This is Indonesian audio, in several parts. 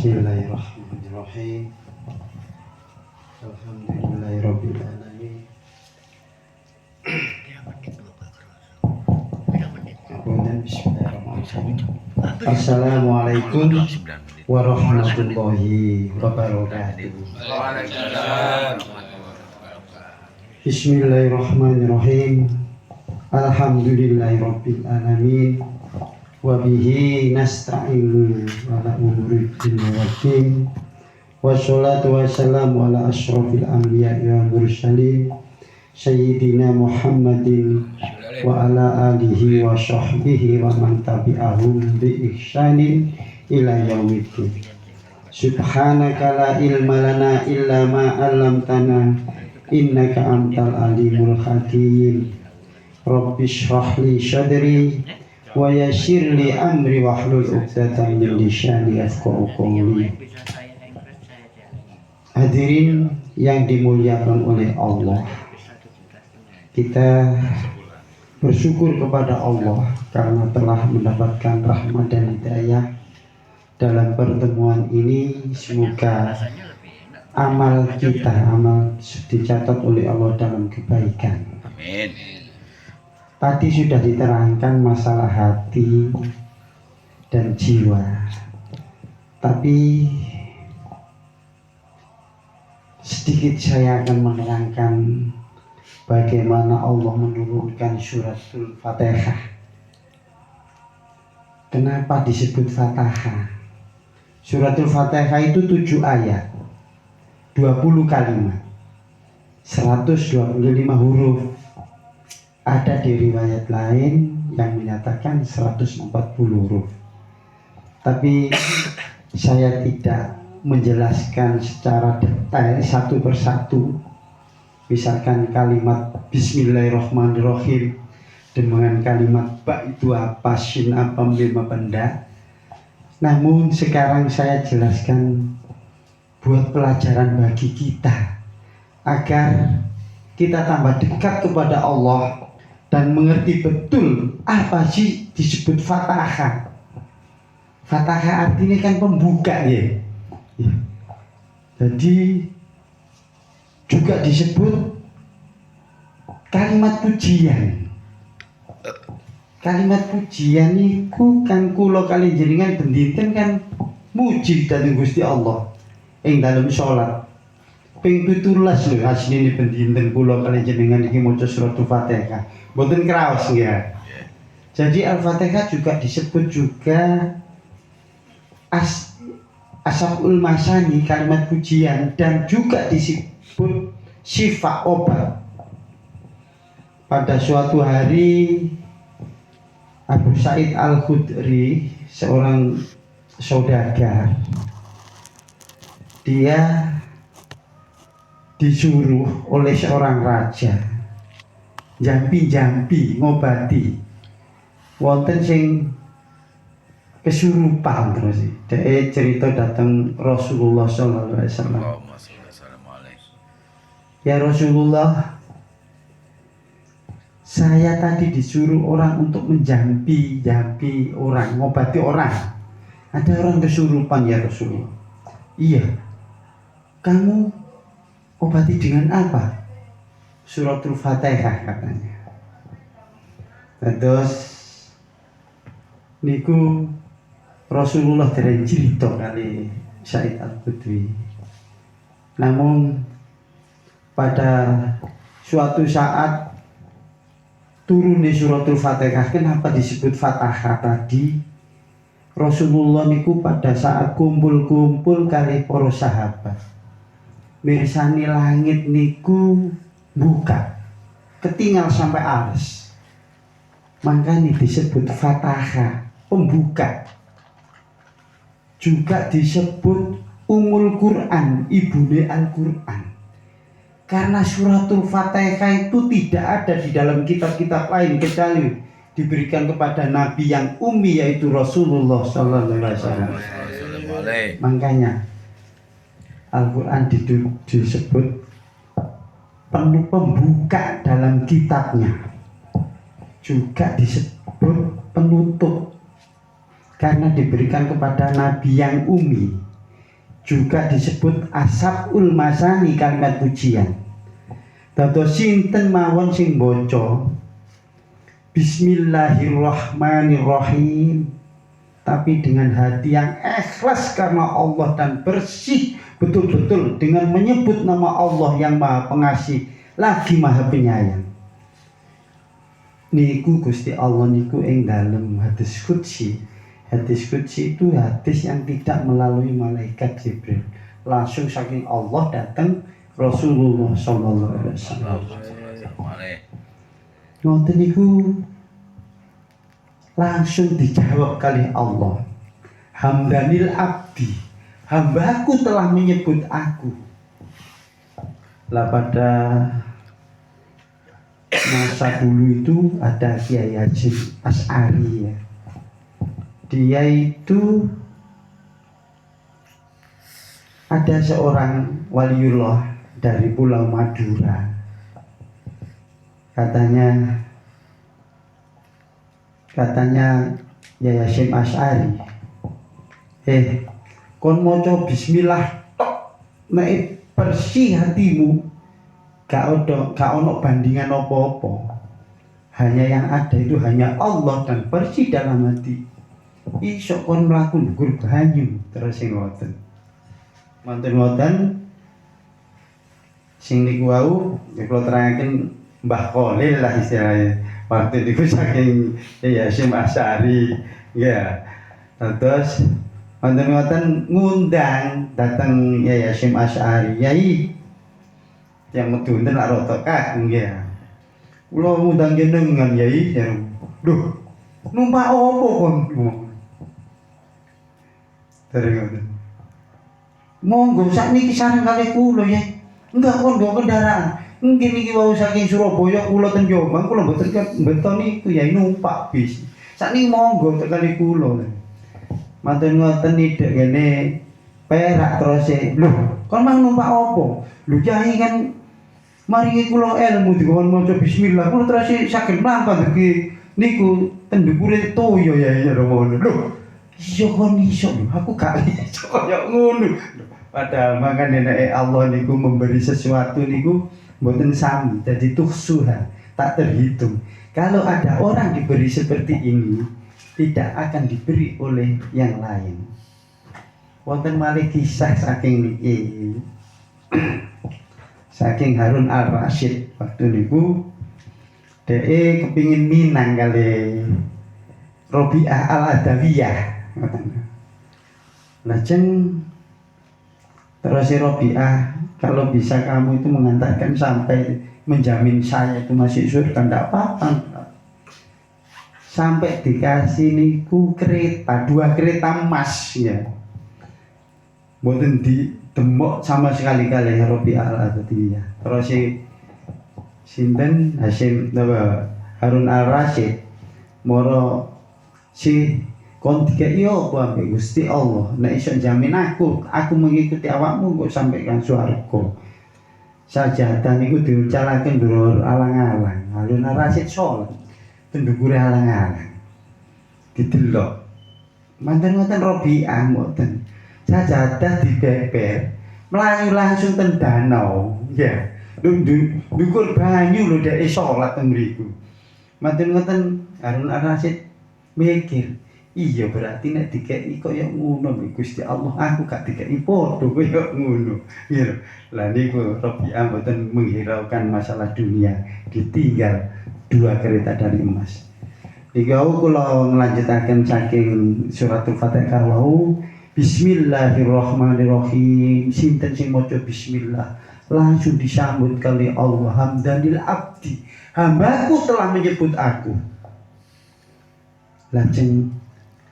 Bismillahirrahmanirrahim. Alhamdulillahirabbil alamin. Bismillahirrahmanirrahim. Assalamualaikum warahmatullahi wabarakatuh. Bismillahirrahmanirrahim. Alhamdulillahirabbil alamin. Wa bihi nasta'inu ala umuri dunya waddin. Wassalatu wassalamu ala asyrafil anbiya'i wal mursalin sayyidina Muhammadin wa ala alihi wa sahbihi wa man tabi'ahum bi ihsanin ila yaumiddin. Subhanaka la ilma lana illa ma 'allamtana innaka antal alimul hakim. Rabbi shrah li sadri wa yassir li amri wahlul 'uqdatam min lisani yafqahu qawli. Hadirin yang dimuliakan oleh Allah, kita bersyukur kepada Allah karena telah mendapatkan rahmat dan hidayah dalam pertemuan ini. Semoga amal kita dicatat oleh Allah dalam kebaikan. Amin. Tadi sudah diterangkan masalah hati dan jiwa, tapi sedikit saya akan menerangkan bagaimana Allah menurunkan suratul Fatihah. Kenapa disebut Fatihah? Suratul Fatihah itu 7 ayat, 20 kalimat, 125 huruf. Ada di riwayat lain yang menyatakan 140 huruf. Tapi saya tidak menjelaskan secara detail satu persatu. Misalkan kalimat Bismillahirrahmanirrahim dengan kalimat ba itu apa, shin apa, mim apa, ndak. Namun sekarang saya jelaskan buat pelajaran bagi kita agar kita tambah dekat kepada Allah dan mengerti betul apa sih disebut Fatihah. Fatihah artinya kan pembuka ya. Jadi juga disebut kalimat pujian. Kalimat pujian itu kan kula kali jenengan bendinten kan muji dhateng Gusti Allah ing dalem salat. Ping 17 lho asline bendinten kula kali jenengan iki maca suratul Fatihah. Mboten kraos ya. Jadi Al-Fatihah juga disebut juga Ashabul Masani, kalimat pujian, dan juga disebut syifa, obat. Pada suatu hari Abu Sa'id Al-Khudri, seorang saudagar, dia disuruh oleh seorang raja jampi-jampi ngobati wonten sing kesurupan. Terus dia cerita datang Rasulullah sallallahu alaihi wasallam. Ya Rasulullah, saya tadi disuruh orang untuk menjampi orang, ngobati orang. Ada orang kesurupan ya Rasulullah. Iya. Kamu obati dengan apa? Suratul Fatihah katanya. Terus niku Rasulullah dereng cerita kali Sa'id Al-Khudri. Namun pada suatu saat turun di suratul Fatihah. Kenapa disebut Fatihah tadi? Rasulullah niku pada saat kumpul-kumpul kali para sahabat, mirsani langit niku buka, ketinggal sampai alas. Makanya disebut Fatihah, pembuka. Juga disebut Ummul Quran, ibune Al-Quran. Karena suratul Fatihah itu tidak ada di dalam kitab-kitab lain kecuali diberikan kepada Nabi yang ummi, yaitu Rasulullah sallallahu alaihi wasallam. Makanya Al-Quran disebut penuh pembuka dalam kitabnya, juga disebut penutup karena diberikan kepada Nabi yang ummi, juga disebut asabul masani kalimat pujian. Dados sinten mawon sing maca Bismillahirrahmanirrahim tapi dengan hati yang ikhlas karena Allah dan bersih betul-betul dengan menyebut nama Allah yang Maha Pengasih lagi Maha Penyayang. Niku Gusti Allah niku ing dalem hadis qudsi. Hadis qudsi itu hadis yang tidak melalui malaikat Jibril, langsung saking Allah datang Rasulullah sallallahu alaihi wasallam. Ngoten niku langsung dijawab kali Allah. Hamdanil abdi, hambaku telah menyebut aku. Lah pada masa dulu itu ada Kiai Hasyim Asy'ari ya. Dia itu ada seorang waliullah dari Pulau Madura. Katanya Kiai Hasyim Asy'ari, kon maca bismillah tok nek bersih hatimu, gak ono bandingan apa-apa. Hanya yang ada itu hanya Allah dan bersih dalam hati. Iso kon mlaku ndukur banyu terus sing ngoten. Wonten sing niku wau kula terangaken Mbah Khalil lah istilahnya. Waktu itu saking ya Hasyim Asy'ari ya. Terus wonten ngundang datang ya Hasyim Asy'ari. Yai yang medunten lak rada kakung ya. Kula ngundang jenengan Yai. Duh, numpak opo kon? Terus monggo sakniki sareng kalih kula ya. Enggak kon nggo kendaraan. Mungkin iki wau saking Surabaya kula ten Jombang kula mboten beton niku ya numpak bis. Sakniki monggo tek kalih kula. Matur ngoten nidhek kene Perak terus lho, kon mang numpak opo? Lho Yai kan maringi kula ilmu dikon maca bismillah kula terus saged mlampah iki niku tendukure toya ya ngono. Lho, iya kon iso lho, aku gak iso kaya ngono. Padahal makane nek Allah niku memberi sesuatu niku mboten sami, jadi tuhsuha, tak terhitung. Kalau ada orang diberi seperti ini, tidak akan diberi oleh yang lain. Wonten malih kisah saking niki. Saking Harun Al-Rasyid waktu niku dhek kepingin minang kali Robi'ah Al-Adawiyah. Lajeng terus Robi'ah, kalau bisa kamu itu mengantarkan sampai menjamin saya itu masih surga, enggak apa-apa. Sampai dikasih niku kereta, 2 kereta emas ya. Mboten didemok sama sekali kali Robi'ah Al-Adawiyah. Terus sinten Harun Al-Rasyid moro si kon dikeki apa ambek Gusti Allah nek iso jamin aku mengikuti awakmu kok sampai kan swarga. Sajadah niku diucalaken ndur alang-alang. Harun Al-Rasyid salat tendukure alang-alang. Didelok. Manten ngoten Robi'ah mboten. Sajadah dibeber, melayu langsung ten danau. Ya. Ndukur banyu lho dhek salat teng mriku. Manten ngoten Harun Al-Rasyid mikir, iya berarti nek dikeki kaya ngono Gusti Allah, aku gak dikeki padha kaya ngono. Ya. Lah niku Robi'ah mboten menghiraukan masalah dunia, ditinggal 2 kereta dari emas. Niku kula nglanjutaken saking suratul Fatihah wau. Bismillahirrahmanirrahim. Sinten sing maca bismillah langsung disambut kali Allah. Hamdanil abdi, hambaku telah menyebut aku. Lajeng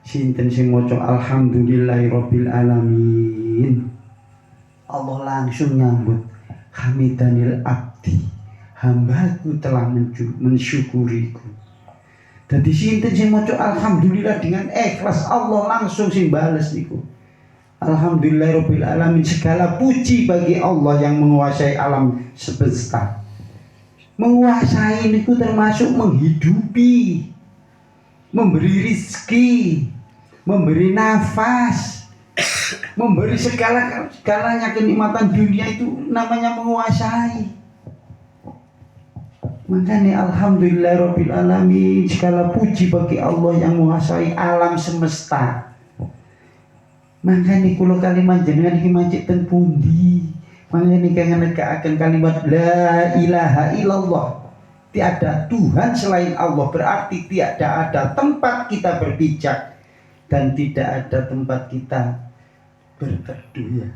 sinten sing maca alhamdulillahirabbil alamin, Allah langsung nyambut hamidanil abdi, hambaku telah mensyukuriku. Jadi sinten sing maca alhamdulillah dengan ikhlas, Allah langsung sing bales niku. Alhamdulillahirabbil alamin, segala puji bagi Allah yang menguasai alam semesta. Menguasai niku termasuk menghidupi, memberi rizki, memberi nafas. memberi segalanya kenikmatan dunia itu namanya menguasai. Makanya alhamdulillahirabbil alamin, segala puji bagi Allah yang menguasai alam semesta. Makanya kula kalimat jenengan iki mancik ten pundi? Makanya kangen negakaken kalimat la ilaha illallah. Tiada Tuhan selain Allah, berarti tiada ada tempat kita berpijak dan tidak ada tempat kita berteduh ya,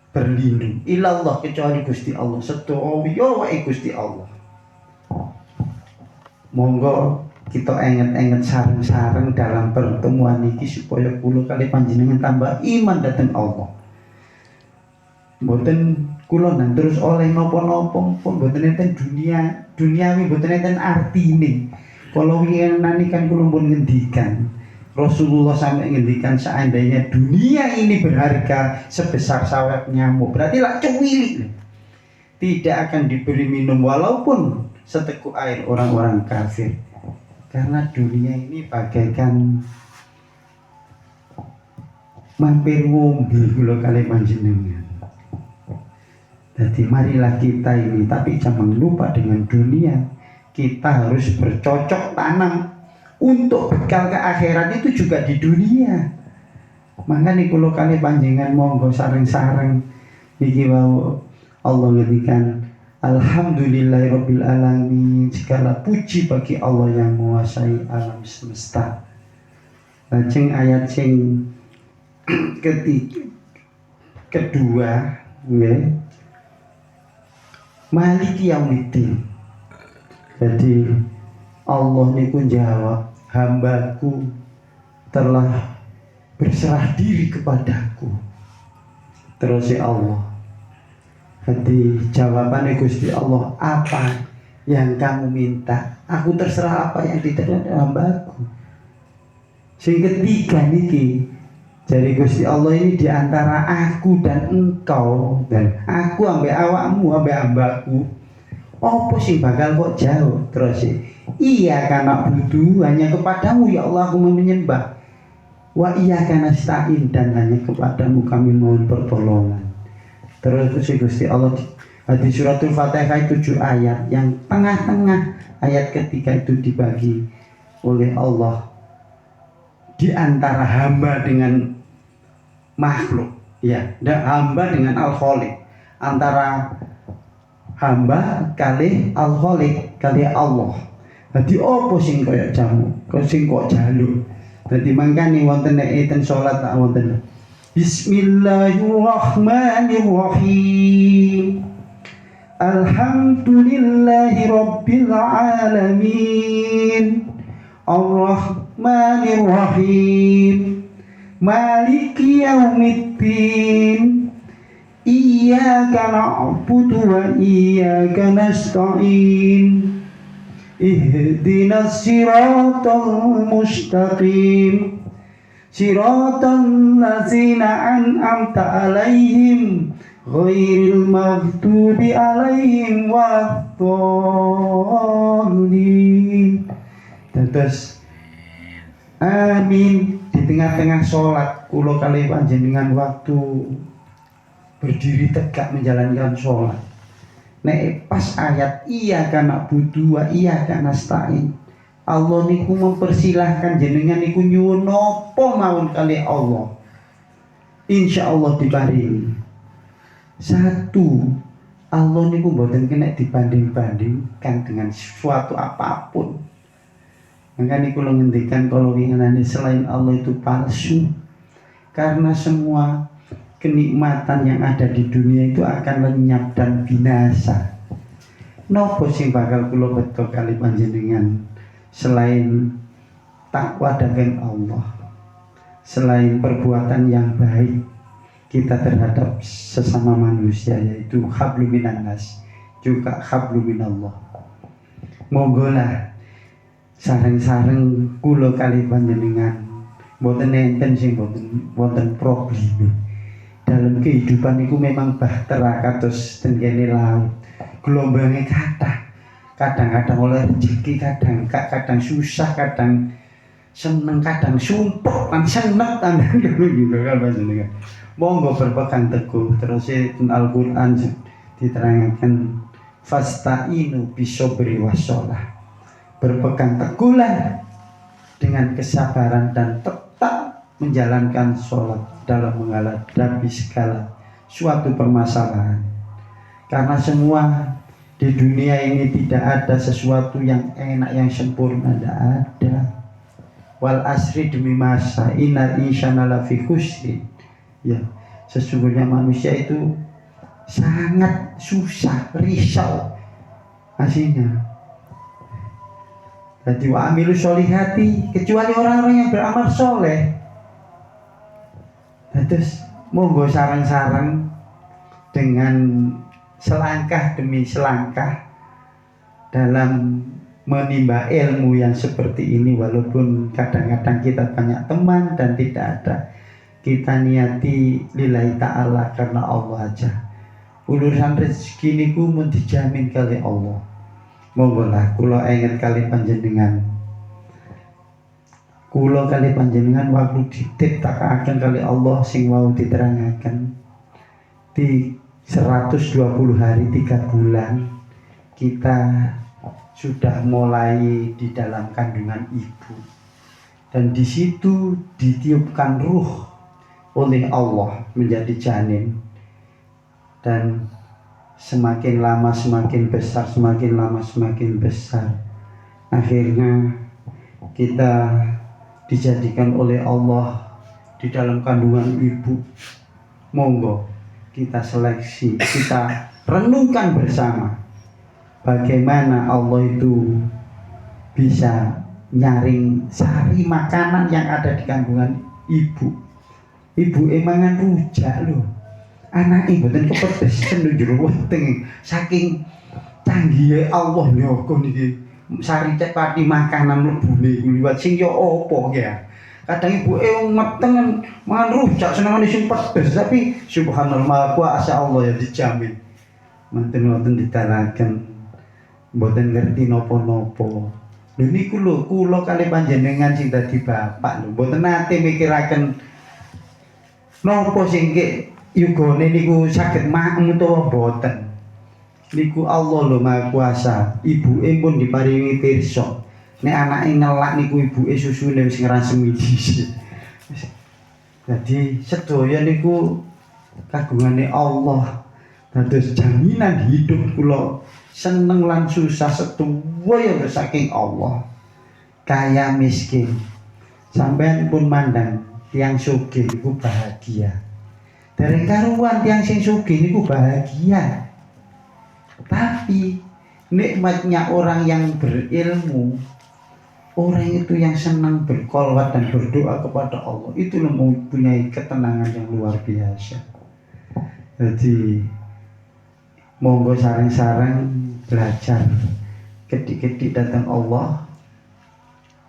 berlindung ilallah kecuali Gusti Allah. Sedaya wae Gusti Allah. Monggo kita enget-enget sareng-sareng dalam pertemuan ini supaya kula kali panjenengan tambah iman dhateng Allah. Mboten kula nang terus oleh napa-napa pun mboten enten duniawi mboten enten artine. Kala wingi kan kula pun ngendikan Rasulullah sampai ngendikan seandainya dunia ini berharga sebesar sawet nyamuk, berarti lah cuwilik tidak akan diberi minum walaupun seteguk air orang-orang kafir. Karena dunia ini bagaikan mampir ngombe kula kali panjenengan. Jadi marilah kita ini, tapi jangan lupa dengan dunia. Kita harus bercocok tanam untuk bekal ke akhirat itu juga di dunia. Makanya kula kali panjenengan monggo sareng-sareng niki wau Allah ngendikan alhamdulillahirabbil alamin, segala puji bagi Allah yang menguasai alam semesta. Lajeng ayat sing kedua nggih, Maliki Yaumiddin. Jadi Allah niku jawab, hambaku telah berserah diri kepadaku. Terus ya Allah, jadi jawabannya Gusti Allah, apa yang kamu minta, aku terserah apa yang tidak ada hambaku. Sing ketiga niki, jadi Gusti Allah ini diantara aku dan engkau, dan aku ambek awakmu ambek hambaku. Apa sih bakal kok jauh? Terus iya karena butuh hanya kepadamu ya Allah aku menyembah. Wa iya karena nasta'in, dan hanya kepadamu kami mohon pertolongan. Terus Gusti Allah di suratul Fatihah 7 ayat, yang tengah-tengah ayat ketiga itu dibagi oleh Allah di antara hamba dengan makhluk, ya, dan hamba dengan Al-Khaliq, antara hamba kali Al-Khaliq kali Allah. Jadi opo sing kaya jamu, kok sing kok jaluk. Jadi mangkane wonten nek enten salat tak wonten Bismillahirrahmanirrahim. Alhamdulillahi rabbil alamin. Ar-Rahmanirrahim. Maliki yaumiddin. Iyyaka na'budu wa iyyaka nasta'in. Ihdinas siratal mustaqim. Siratal ladzina an'amta 'alaihim ghairil maghdubi 'alaihim waladdallin. Terus amin. Di tengah-tengah sholat kula kali panjenengan waktu berdiri tegak menjalankan sholat, nek pas ayat iya kana budu wa iya kana nasta'in, Allah niku mempersilahkan jenengan niku nyuwun napa mawon kali Allah, insya Allah diparingi. Satu, Allah niku mboten kena dibanding-bandingkan dengan suatu apapun. Makanya kula ngendikan kalau winginane selain Allah itu palsu, karena semua kenikmatan yang ada di dunia itu akan lenyap dan binasa. Nopo sing bakal kula beto kali panjenengan selain takwa dengan Allah, selain perbuatan yang baik kita terhadap sesama manusia, yaitu hablum minan nas, juga hablum minallah. Monggolah sareng-sareng kula kali panjenengan mboten enten sing mboten problem. Dalam kehidupan itu memang bahtera kados tenggene laut, gelombangnya kathah. Kadang-kadang oleh rezeki, kadang susah, kadang seneng, kadang sumpek, kan seneng kan gitu kan panjenengan. monggo berpegang teguh. Terus Al-Qur'an diterangkan fasta'inu bisobri wassalah, berpegang teguhlah dengan kesabaran dan tetap menjalankan sholat dalam menghadapi segala suatu permasalahan. Karena semua di dunia ini tidak ada sesuatu yang enak, yang sempurna, tidak ada. Wal asri, demi masa, innal insana lafi khusrin. Ya, sesungguhnya manusia itu sangat susah, risau aslinya. Jadi wa amilu sholihati, kecuali orang-orang yang beramal soleh. Nah, terus monggo sarang-sarang dengan selangkah demi selangkah dalam menimba ilmu yang seperti ini. Walaupun kadang-kadang kita banyak teman dan tidak ada, kita niati lillahi ta'ala, karena Allah aja. Urusan rezeki niku mun dijamin kali Allah. Monggo lah kula inget kali panjenengan, kula kali panjenengan waktu dititakaken kali Allah sing wau diterangaken di 120 hari 3 bulan kita sudah mulai di dalam kandungan ibu, dan di situ ditiupkan ruh oleh Allah menjadi janin, dan semakin lama semakin besar, semakin lama semakin besar. Akhirnya kita dijadikan oleh Allah di dalam kandungan ibu. Monggo kita seleksi, kita renungkan bersama bagaimana Allah itu bisa nyaring sari makanan yang ada di kandungan ibu. Ibu emangan rujak loh, anak ibu dan kepedes cenderung weteng, saking canggih Allah nyoko niki sari cek pati makanan mlebune liwat sing yo opo ya. Kadang ibu meteng mangan rujak senengane sing pedes, tapi subhanallah kuasa Allah ya dijamin. Mboten ditalaken, mboten ngerti napa-napa. Lho niku lho kula kali panjenengan sing dadi bapak lho, mboten nate mikiraken napa sing yugane niku saged makmum utawa boten. Niku Allah lho Maha Kuasa. Ibuke pun diparingi pirsa. Nek anake ngelak niku ibuke susune wis ngrasemi dhisik. Jadi sedaya niku kagungane Allah. Dados jaminan hidup kula seneng lan susah sedaya saking Allah. Kaya miskin, sampean pun mandang tiang sugih niku bahagia. Dereng karuan tiang sing sugih niku bahagia. Tapi nikmatnya orang yang berilmu, orang itu yang senang berkolwat dan berdoa kepada Allah, itu mempunyai ketenangan yang luar biasa. Jadi monggo sareng-sareng belajar kedik-kedik datang Allah,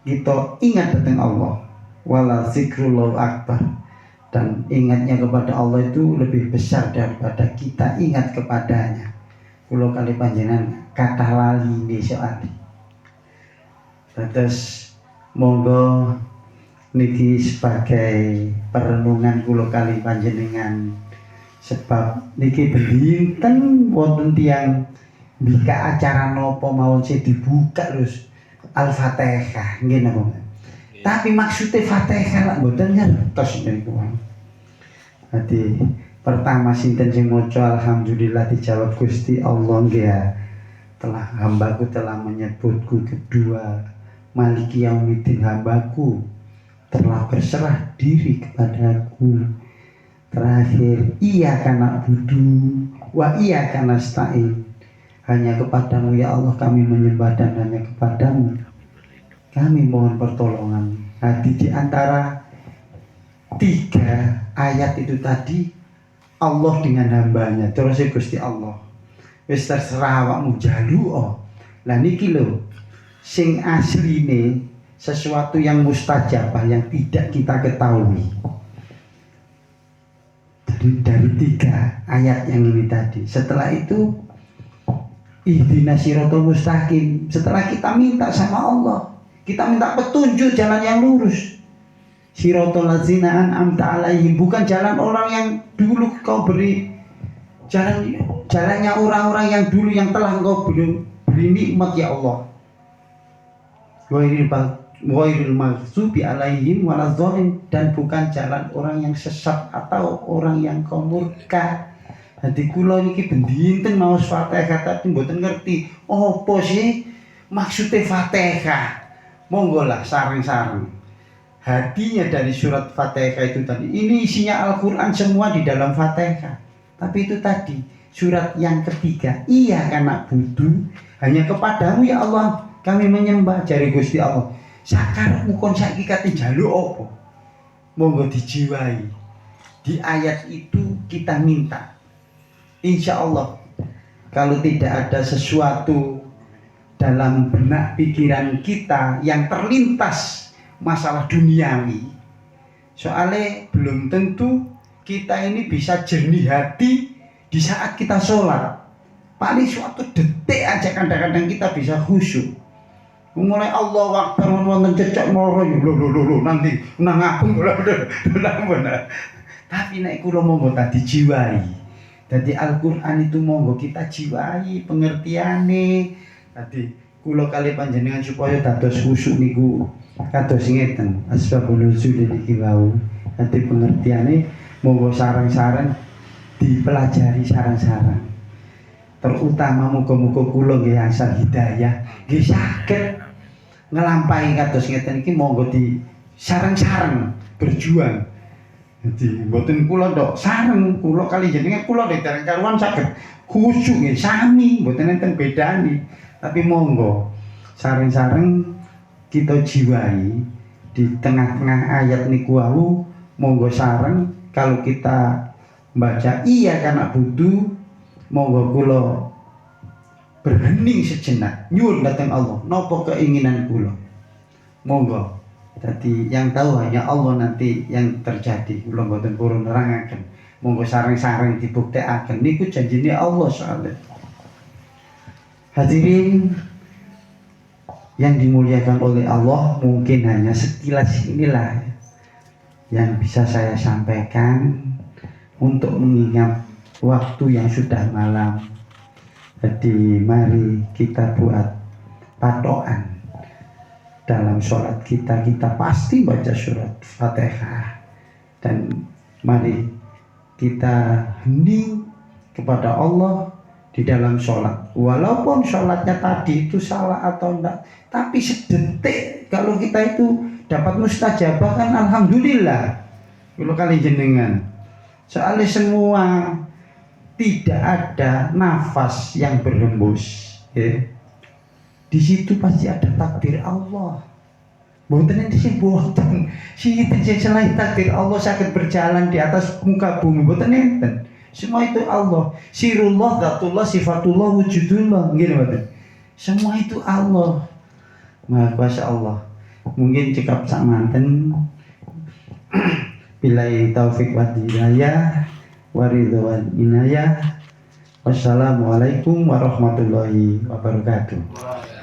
kita ingat datang Allah. Wala zikrullah akbar, dan ingatnya kepada Allah itu lebih besar daripada kita ingat kepadanya. Kulo kali panjenengan kata lali ini soal. Terus monggo niki sebagai perenungan kulo kali panjenengan, sebab niki benten wonten tiyang bika acara nopo mawon sing dibuka terus Al-Fatihah nggih napa. Tapi maksudnya Fatihah lah mboten ngertos niku. Dadi pertama sinten sing maca alhamdulillah dijawab Gusti Allah nggih ya. Hambaku telah menyebutku. Kedua, Maliki Yaumiddin, hambaku telah berserah diri kepadaku. Terakhir, Iyyaka na'budu wa iyyaka nasta'in, hanya kepadamu ya Allah kami menyembah dan hanya kepadamu kami mohon pertolongan. Di antara 3 ayat itu tadi Allah dengan hambanya, terus Gusti Allah wis terserah awakmu jaluka. Lah niki lho sing asline sesuatu yang mustajabah yang tidak kita ketahui. Dari 3 ayat yang ini tadi. Setelah itu ihdinas siratal mustaqim. Setelah kita minta sama Allah, kita minta petunjuk jalan yang lurus. Siratal ladzina an'amta alaihim, bukan jalan orang yang dulu kau beri, jalannya orang-orang yang dulu yang telah engkau beri nikmat ya Allah. Ghairil maghdubi alaihim waladhdallin, dan bukan jalan orang yang sesat atau orang yang kau murka. Hati kula niki bendinten maos Fatihah tapi mboten ngerti apa sih maksudnya Fatihah. Monggo lah sareng-sareng. Hatinya dari surat Fatihah itu tadi. Ini isinya Al-Qur'an semua di dalam Fatihah. Tapi itu tadi surat yang ketiga. Iya karena butuh hanya kepadamu ya Allah kami menyembah, jari Gusti Allah. Sakarepmu kon saiki kate njaluk apa? Monggo dijiwai. Di ayat itu kita minta. Insya Allah kalau tidak ada sesuatu dalam benak pikiran kita yang terlintas masalah duniawi, soalnya belum tentu kita ini bisa jernih hati di saat kita sholat. Paling suatu detik aja kadang-kadang kita bisa khusyuk. Mulai Allah Akbar wonten cecek moro lho nanti nang aku tapi nek kula monggo tadi jiwai. Jadi Al-Qur'an itu monggo kita jiwai pengertiane. Tadi kula kali panjenengan supaya dados khusyuk niku kados ngeten asbabun nuzul iki wau. Dadi pengertiane monggo sareng-sareng dipelajari sareng-sareng. Terutama muga-muga kula nggih asal hidayah nggih saged ngelampahi kados ngeten iki monggo di sareng-sareng berjuang. Jadi mboten kula ndok sareng kula kali jenengan kula nek dereng karuan saged khusyuk nggih sami mboten enten bedane. Tapi monggo sareng-sareng kita jiwai di tengah-tengah ayat niku wau monggo sareng kalau kita baca iya karena butuh monggo kula berhening sejenak nyuwun dhateng Allah napa keinginan kula. Monggo. Jadi yang tahu hanya Allah nanti yang terjadi. Kula mboten purun nerangaken. Monggo sareng-sareng dibuktekaken niku janjine Allah soalnya. Hadirin yang dimuliakan oleh Allah, mungkin hanya sekilas inilah yang bisa saya sampaikan untuk mengingat waktu yang sudah malam. Jadi mari kita buat patokan. Dalam sholat kita pasti baca surat Fatihah, dan mari kita hening kepada Allah di dalam sholat. Walaupun sholatnya tadi itu salah atau enggak, tapi sedetik kalau kita itu dapat mustajabah kan alhamdulillah. Kalau kali jenengan, soalnya semua tidak ada nafas yang berhembus, ya. Di situ pasti ada takdir Allah. Mboten enten sing boten. Sinten sing selain takdir Allah saged berjalan di atas muka bumi, mboten enten. Semua itu Allah. Sirullah, dzatullah, sifatullah, wujudullah, nggih mboten. Semua itu Allah. Maha kuasa Allah. Mungkin cekap sak manten. Billahi taufik wa hidayah wa ridwan inayah. Wassalamualaikum warahmatullahi wabarakatuh.